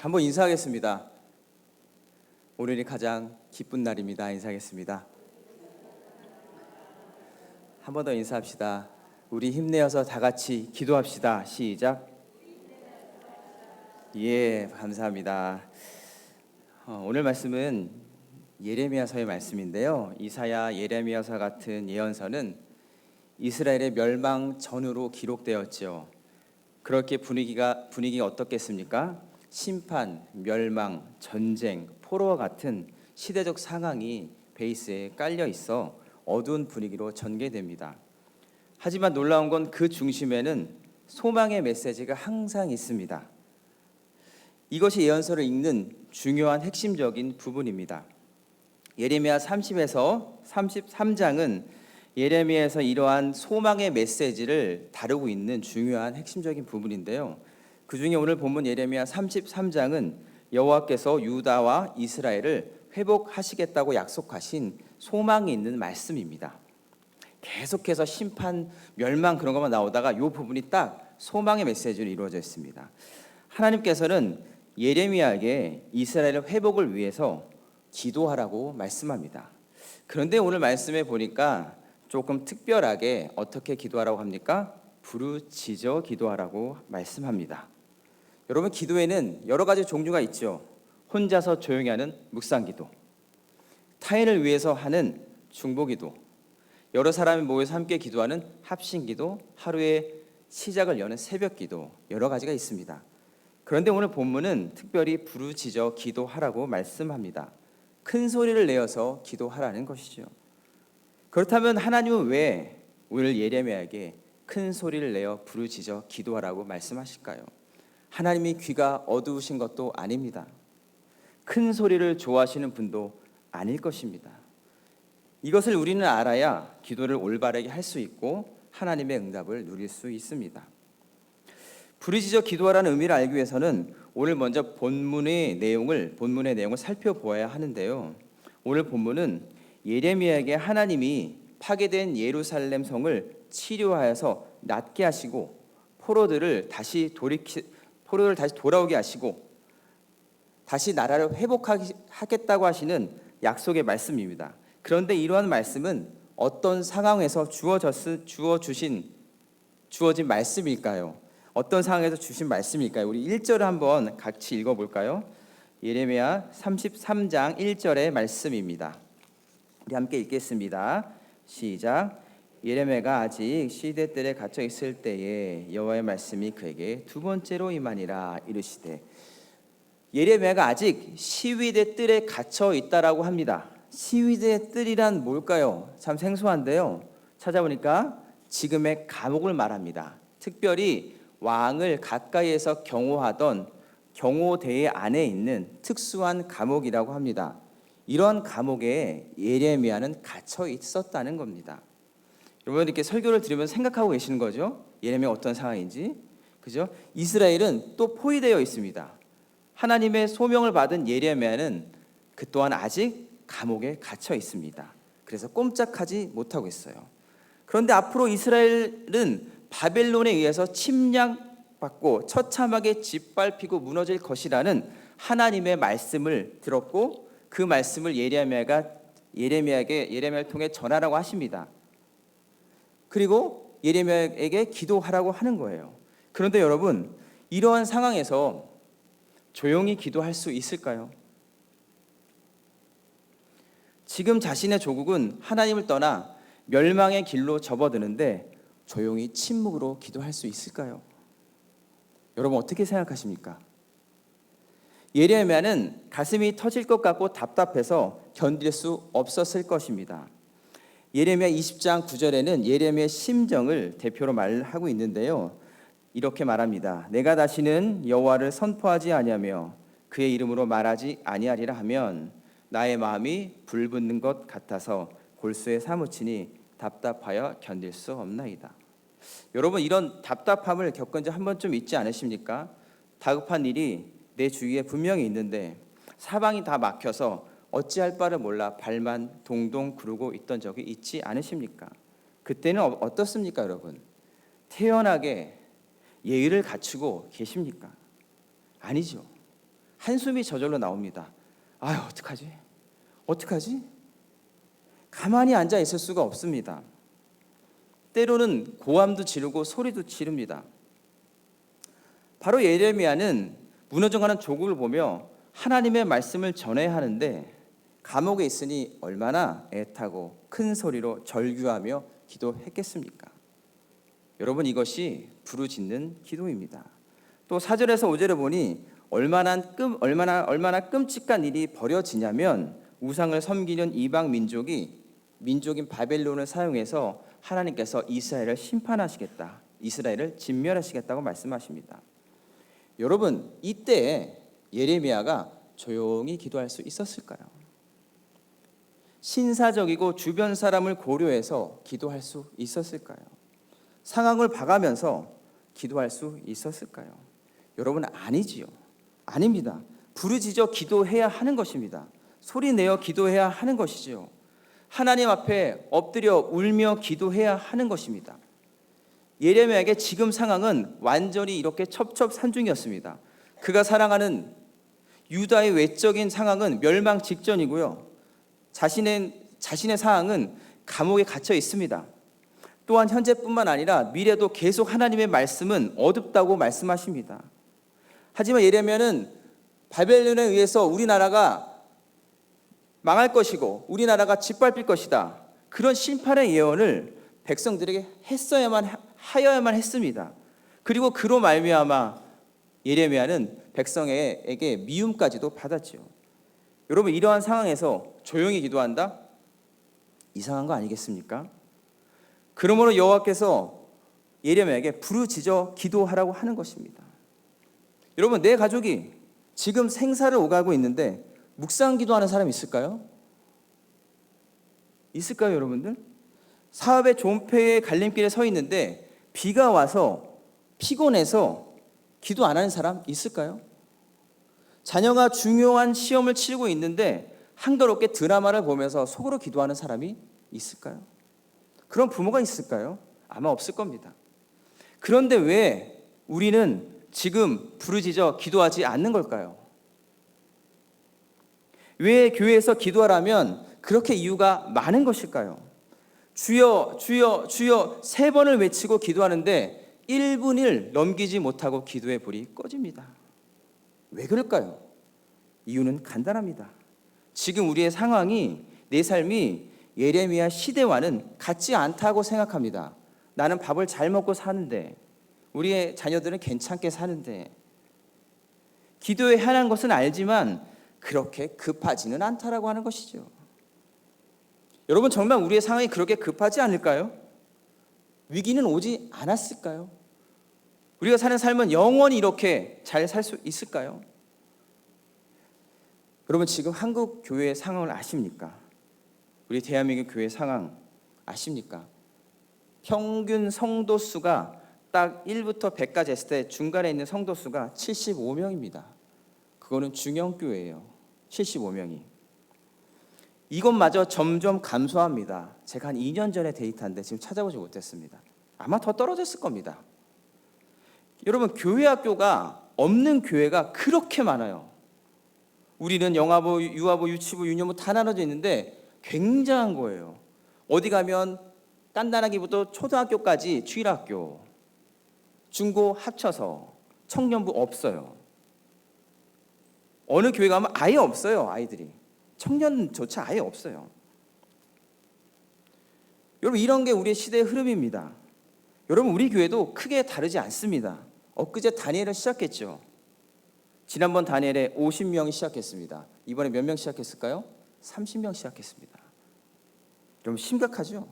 한번 인사하겠습니다. 오늘이 가장 기쁜 날입니다. 인사하겠습니다. 한 번 더 인사합시다. 우리 힘내어서 다 같이 기도합시다. 시작. 예, 감사합니다. 오늘 말씀은 예레미야서의 말씀인데요. 이사야, 예레미야서 같은 예언서는 이스라엘의 멸망 전후로 기록되었죠. 그렇게 분위기가 어떻겠습니까? 심판, 멸망, 전쟁, 포로와 같은 시대적 상황이 베이스에 깔려 있어 어두운 분위기로 전개됩니다. 하지만 놀라운 건 그 중심에는 소망의 메시지가 항상 있습니다. 이것이 예언서를 읽는 중요한 핵심적인 부분입니다. 예레미야 30에서 33장은 예레미야에서 이러한 소망의 메시지를 다루고 있는 중요한 핵심적인 부분인데요. 그 중에 오늘 본문 예레미야 33장은 여호와께서 유다와 이스라엘을 회복하시겠다고 약속하신 소망이 있는 말씀입니다. 계속해서 심판, 멸망 그런 것만 나오다가 이 부분이 딱 소망의 메시지로 이루어져 있습니다. 하나님께서는 예레미야에게 이스라엘의 회복을 위해서 기도하라고 말씀합니다. 그런데 오늘 말씀에 보니까 조금 특별하게 어떻게 기도하라고 합니까? 부르짖어 기도하라고 말씀합니다. 여러분, 기도에는 여러 가지 종류가 있죠. 혼자서 조용히 하는 묵상기도, 타인을 위해서 하는 중보기도, 여러 사람이 모여서 함께 기도하는 합심기도, 하루의 시작을 여는 새벽기도, 여러 가지가 있습니다. 그런데 오늘 본문은 특별히 부르짖어 기도하라고 말씀합니다. 큰 소리를 내어서 기도하라는 것이죠. 그렇다면 하나님은 왜 오늘 예레미야에게 큰 소리를 내어 부르짖어 기도하라고 말씀하실까요? 하나님이 귀가 어두우신 것도 아닙니다. 큰 소리를 좋아하시는 분도 아닐 것입니다. 이것을 우리는 알아야 기도를 올바르게 할 수 있고 하나님의 응답을 누릴 수 있습니다. 부르짖어 기도하라는 의미를 알기 위해서는 오늘 먼저 본문의 내용을 살펴보아야 하는데요. 오늘 본문은 예레미야에게 하나님이 파괴된 예루살렘 성을 치료하여서 낫게 하시고 포로들을 다시 돌아오게 하시고 다시 나라를 회복하겠다고 하시는 약속의 말씀입니다. 그런데 이러한 말씀은 어떤 상황에서 주어진 말씀일까요? 어떤 상황에서 주신 말씀일까요? 우리 1절을 한번 같이 읽어볼까요? 예레미야 33장 1절의 말씀입니다. 우리 함께 읽겠습니다. 시작. 예레미야가 아직 시대들에 갇혀 있을 때에 여호와의 말씀이 그에게 두 번째로 임하니라 이르시되. 예레미야가 아직 시위대 뜰에 갇혀 있다라고 합니다. 시위대 뜰이란 뭘까요? 참 생소한데요. 찾아보니까 지금의 감옥을 말합니다. 특별히 왕을 가까이에서 경호하던 경호대 안에 있는 특수한 감옥이라고 합니다. 이런 감옥에 예레미야는 갇혀 있었다는 겁니다. 여러분, 이렇게 설교를 들으면서 생각하고 계시는 거죠? 예레미야 어떤 상황인지, 그죠? 이스라엘은 또 포위되어 있습니다. 하나님의 소명을 받은 예레미야는 그 또한 아직 감옥에 갇혀 있습니다. 그래서 꼼짝하지 못하고 있어요. 그런데 앞으로 이스라엘은 바벨론에 의해서 침략받고 처참하게 짓밟히고 무너질 것이라는 하나님의 말씀을 들었고 그 말씀을 예레미야를 통해 전하라고 하십니다. 그리고 예레미야에게 기도하라고 하는 거예요. 그런데 여러분, 이러한 상황에서 조용히 기도할 수 있을까요? 지금 자신의 조국은 하나님을 떠나 멸망의 길로 접어드는데 조용히 침묵으로 기도할 수 있을까요? 여러분, 어떻게 생각하십니까? 예레미야는 가슴이 터질 것 같고 답답해서 견딜 수 없었을 것입니다. 예레미야 20장 9절에는 예레미야의 심정을 대표로 말하고 있는데요. 이렇게 말합니다. 내가 다시는 여호와를 선포하지 아니하며 그의 이름으로 말하지 아니하리라 하면 나의 마음이 불붙는 것 같아서 골수에 사무치니 답답하여 견딜 수 없나이다. 여러분, 이런 답답함을 겪은 적 한 번쯤 있지 않으십니까? 다급한 일이 내 주위에 분명히 있는데 사방이 다 막혀서 어찌할 바를 몰라 발만 동동 구르고 있던 적이 있지 않으십니까? 그때는 어떻습니까, 여러분? 태연하게 예의를 갖추고 계십니까? 아니죠. 한숨이 저절로 나옵니다. 아유, 어떡하지? 어떡하지? 가만히 앉아 있을 수가 없습니다. 때로는 고함도 지르고 소리도 지릅니다. 바로 예레미야는 무너져가는 족을 보며 하나님의 말씀을 전해야 하는데 감옥에 있으니 얼마나 애타고 큰 소리로 절규하며 기도했겠습니까? 여러분, 이것이 부르짖는 기도입니다. 또 4절에서 5절에 보니 얼마나 끔찍한 일이 벌어지냐면 우상을 섬기는 이방 민족인 바벨론을 사용해서 하나님께서 이스라엘을 심판하시겠다, 이스라엘을 진멸하시겠다고 말씀하십니다. 여러분, 이때 예레미야가 조용히 기도할 수 있었을까요? 신사적이고 주변 사람을 고려해서 기도할 수 있었을까요? 상황을 봐가면서 기도할 수 있었을까요? 여러분, 아니지요. 아닙니다. 부르짖어 기도해야 하는 것입니다. 소리내어 기도해야 하는 것이지요. 하나님 앞에 엎드려 울며 기도해야 하는 것입니다. 예레미야에게 지금 상황은 완전히 이렇게 첩첩산중이었습니다. 그가 사랑하는 유다의 외적인 상황은 멸망 직전이고요. 자신의 상황은 감옥에 갇혀 있습니다. 또한 현재뿐만 아니라 미래도 계속 하나님의 말씀은 어둡다고 말씀하십니다. 하지만 예레미야는 바벨론에 의해서 우리나라가 망할 것이고 우리나라가 짓밟힐 것이다, 그런 심판의 예언을 백성들에게 하여야만 했습니다. 그리고 그로 말미암아 예레미야는 백성에게 미움까지도 받았죠. 여러분, 이러한 상황에서 조용히 기도한다? 이상한 거 아니겠습니까? 그러므로 여호와께서 예레미야에게 부르짖어 기도하라고 하는 것입니다. 여러분, 내 가족이 지금 생사를 오가고 있는데 묵상 기도하는 사람 있을까요? 있을까요, 여러분들? 사업의 존폐의 갈림길에 서 있는데 비가 와서 피곤해서 기도 안 하는 사람 있을까요? 자녀가 중요한 시험을 치르고 있는데 한가롭게 드라마를 보면서 속으로 기도하는 사람이 있을까요? 그런 부모가 있을까요? 아마 없을 겁니다. 그런데 왜 우리는 지금 부르짖어 기도하지 않는 걸까요? 왜 교회에서 기도하라면 그렇게 이유가 많은 것일까요? 주여 주여 주여 3번을 외치고 기도하는데 1분을 넘기지 못하고 기도의 불이 꺼집니다. 왜 그럴까요? 이유는 간단합니다. 지금 우리의 상황이, 내 삶이 예레미야 시대와는 같지 않다고 생각합니다. 나는 밥을 잘 먹고 사는데, 우리의 자녀들은 괜찮게 사는데, 기도에 하는 것은 알지만 그렇게 급하지는 않다라고 하는 것이죠. 여러분, 정말 우리의 상황이 그렇게 급하지 않을까요? 위기는 오지 않았을까요? 우리가 사는 삶은 영원히 이렇게 잘 살 수 있을까요? 여러분, 지금 한국 교회의 상황을 아십니까? 우리 대한민국 교회 상황 아십니까? 평균 성도 수가 딱 1부터 100까지 했을 때 중간에 있는 성도 수가 75명입니다. 그거는 중형교회예요. 75명이. 이것마저 점점 감소합니다. 제가 한 2년 전에 데이터인데 지금 찾아보지 못했습니다. 아마 더 떨어졌을 겁니다. 여러분, 교회 학교가 없는 교회가 그렇게 많아요. 우리는 영화부, 유아부, 유치부, 유년부 다 나눠져 있는데 굉장한 거예요. 어디 가면 깐단하기부터 초등학교까지 주일학교, 중고 합쳐서 청년부 없어요. 어느 교회 가면 아예 없어요. 아이들이. 청년조차 아예 없어요. 여러분, 이런 게 우리의 시대의 흐름입니다. 여러분, 우리 교회도 크게 다르지 않습니다. 엊그제 다니엘을 시작했죠. 지난번 다니엘에 50명이 시작했습니다. 이번에 몇 명 시작했을까요? 30명 시작했습니다. 여러분, 심각하죠?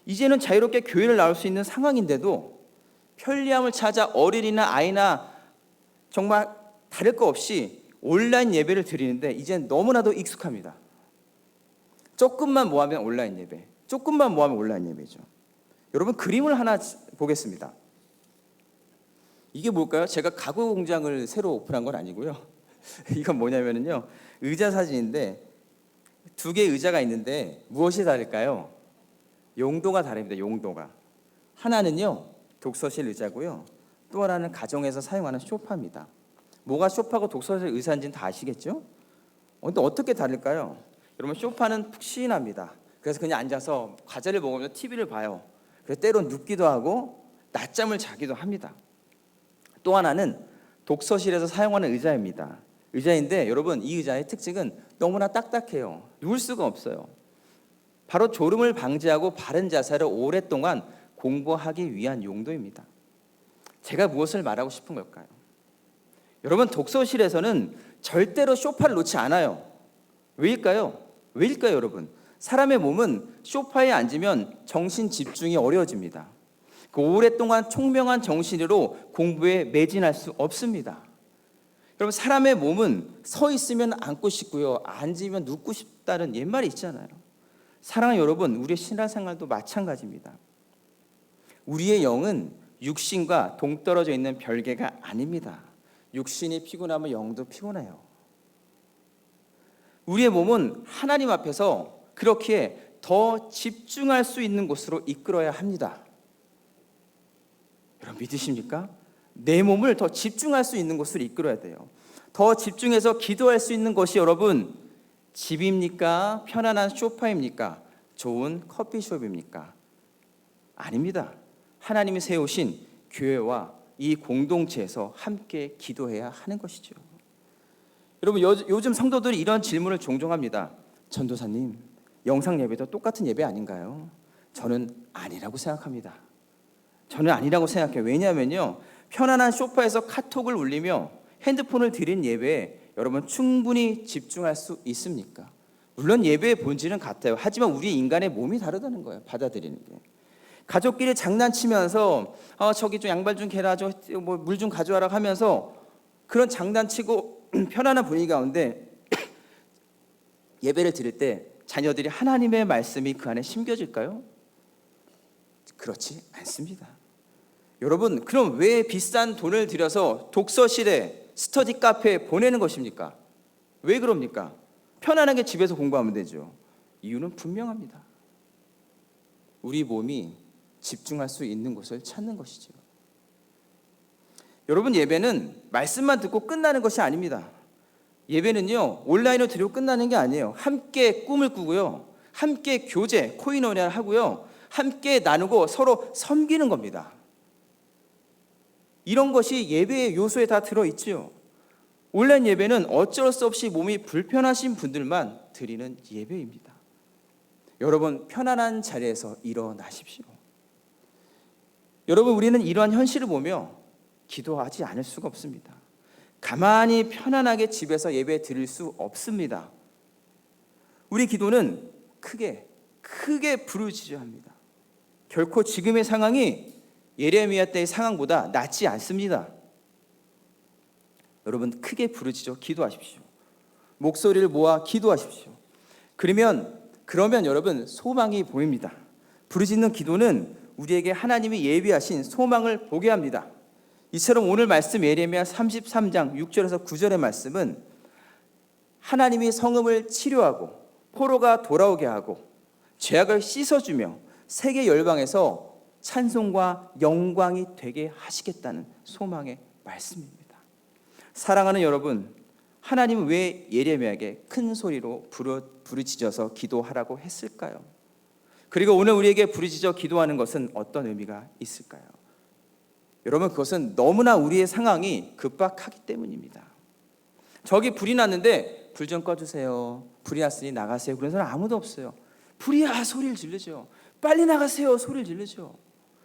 이제는 자유롭게 교회를 나올 수 있는 상황인데도 편리함을 찾아 어린이나 아이나 정말 다를 거 없이 온라인 예배를 드리는데 이제는 너무나도 익숙합니다. 조금만 모하면 온라인 예배, 조금만 모하면 온라인 예배죠. 여러분, 그림을 하나 보겠습니다. 이게 뭘까요? 제가 가구 공장을 새로 오픈한 건 아니고요. 이건 뭐냐면요, 의자 사진인데 2개의 의자가 있는데 무엇이 다를까요? 용도가 다릅니다. 용도가. 하나는요 독서실 의자고요, 또 하나는 가정에서 사용하는 소파입니다. 뭐가 소파고 독서실 의사인지는 다 아시겠죠? 근데 어떻게 다를까요? 여러분, 소파는 푹신합니다. 그래서 그냥 앉아서 과자를 먹으면서 TV를 봐요. 그래서 때론 눕기도 하고 낮잠을 자기도 합니다. 또 하나는 독서실에서 사용하는 의자입니다. 의자인데 여러분, 이 의자의 특징은 너무나 딱딱해요. 누울 수가 없어요. 바로 졸음을 방지하고 바른 자세를 오랫동안 공부하기 위한 용도입니다. 제가 무엇을 말하고 싶은 걸까요? 여러분, 독서실에서는 절대로 소파를 놓지 않아요. 왜일까요? 여러분? 사람의 몸은 소파에 앉으면 정신 집중이 어려워집니다. 그 오랫동안 총명한 정신으로 공부에 매진할 수 없습니다. 여러분, 사람의 몸은 서 있으면 앉고 싶고요, 앉으면 눕고 싶다는 옛말이 있잖아요. 사랑하는 여러분, 우리의 신앙생활도 마찬가지입니다. 우리의 영은 육신과 동떨어져 있는 별개가 아닙니다. 육신이 피곤하면 영도 피곤해요. 우리의 몸은 하나님 앞에서 그렇게 더 집중할 수 있는 곳으로 이끌어야 합니다. 여러분, 믿으십니까? 내 몸을 더 집중할 수 있는 곳으로 이끌어야 돼요. 더 집중해서 기도할 수 있는 것이 여러분, 집입니까? 편안한 소파입니까? 좋은 커피숍입니까? 아닙니다. 하나님이 세우신 교회와 이 공동체에서 함께 기도해야 하는 것이죠. 여러분, 요즘 성도들이 이런 질문을 종종 합니다. 전도사님, 영상 예배도 똑같은 예배 아닌가요? 저는 아니라고 생각합니다. 저는 아니라고 생각해요. 왜냐하면요, 편안한 소파에서 카톡을 울리며 핸드폰을 들인 예배에 여러분 충분히 집중할 수 있습니까? 물론 예배의 본질은 같아요. 하지만 우리 인간의 몸이 다르다는 거예요. 받아들이는 게. 가족끼리 장난치면서 저기 좀 양발 좀 개라, 물 좀 가져와라 하면서 그런 장난치고 편안한 분위기 가운데 예배를 드릴 때 자녀들이 하나님의 말씀이 그 안에 심겨질까요? 그렇지 않습니다. 여러분, 그럼 왜 비싼 돈을 들여서 독서실에 스터디 카페에 보내는 것입니까? 왜 그럽니까? 편안하게 집에서 공부하면 되죠. 이유는 분명합니다. 우리 몸이 집중할 수 있는 곳을 찾는 것이죠. 여러분, 예배는 말씀만 듣고 끝나는 것이 아닙니다. 예배는요, 온라인으로 드리고 끝나는 게 아니에요. 함께 꿈을 꾸고요, 함께 교제, 코이노니아를 하고요, 함께 나누고 서로 섬기는 겁니다. 이런 것이 예배의 요소에 다 들어있지요. 온라인 예배는 어쩔 수 없이 몸이 불편하신 분들만 드리는 예배입니다. 여러분, 편안한 자리에서 일어나십시오. 여러분, 우리는 이러한 현실을 보며 기도하지 않을 수가 없습니다. 가만히 편안하게 집에서 예배 드릴 수 없습니다. 우리 기도는 크게 부르짖어합니다. 결코 지금의 상황이 예레미야 때의 상황보다 낫지 않습니다. 여러분, 크게 부르짖어 기도하십시오. 목소리를 모아 기도하십시오. 그러면 여러분, 소망이 보입니다. 부르짖는 기도는 우리에게 하나님이 예비하신 소망을 보게 합니다. 이처럼 오늘 말씀 예레미야 33장 6절에서 9절의 말씀은 하나님이 성읍을 치료하고 포로가 돌아오게 하고 죄악을 씻어주며 세계 열방에서 찬송과 영광이 되게 하시겠다는 소망의 말씀입니다. 사랑하는 여러분, 하나님은 왜 예레미야에게 큰 소리로 부르짖어서 기도하라고 했을까요? 그리고 오늘 우리에게 부르짖어 기도하는 것은 어떤 의미가 있을까요? 여러분, 그것은 너무나 우리의 상황이 급박하기 때문입니다. 저기 불이 났는데 불 좀 꺼주세요. 불이 났으니 나가세요. 그런 사람 아무도 없어요. 불이야 소리를 지르죠. 빨리 나가세요 소리를 지르죠.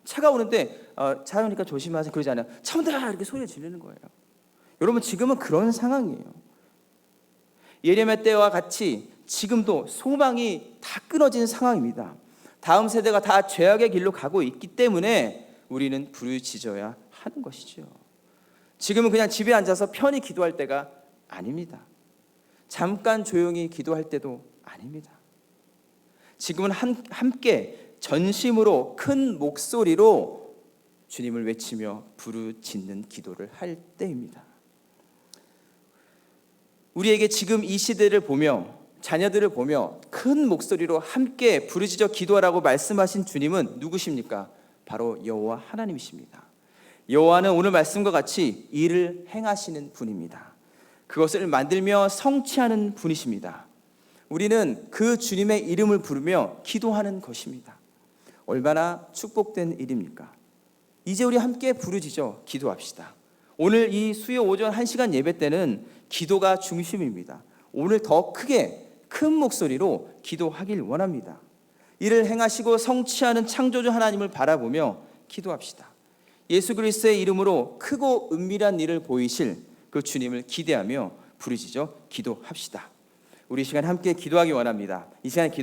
차가 오는데 차 오니까 조심하세요 그러지 않아요. 차 온다 이렇게 소리를 지르는 거예요. 여러분, 지금은 그런 상황이에요. 예레미야 때와 같이 지금도 소망이 다 끊어진 상황입니다. 다음 세대가 다 죄악의 길로 가고 있기 때문에 우리는 부르짖어야 하는 것이죠. 지금은 그냥 집에 앉아서 편히 기도할 때가 아닙니다. 잠깐 조용히 기도할 때도 아닙니다. 지금은 함께 전심으로 큰 목소리로 주님을 외치며 부르짖는 기도를 할 때입니다. 우리에게 지금 이 시대를 보며 자녀들을 보며 큰 목소리로 함께 부르짖어 기도하라고 말씀하신 주님은 누구십니까? 바로 여호와 하나님이십니다. 여호와는 오늘 말씀과 같이 일을 행하시는 분입니다. 그것을 만들며 성취하는 분이십니다. 우리는 그 주님의 이름을 부르며 기도하는 것입니다. 얼마나 축복된 일입니까? 이제 우리 함께 부르짖어 기도합시다. 오늘 이 수요 오전 1시간 예배 때는 기도가 중심입니다. 오늘 더 크게 큰 목소리로 기도하길 원합니다. 이를 행하시고 성취하는 창조주 하나님을 바라보며 기도합시다. 예수 그리스도의 이름으로 크고 은밀한 일을 보이실 그 주님을 기대하며 부르짖어 기도합시다. 우리 시간 함께 기도하기 원합니다. 이 시간 기도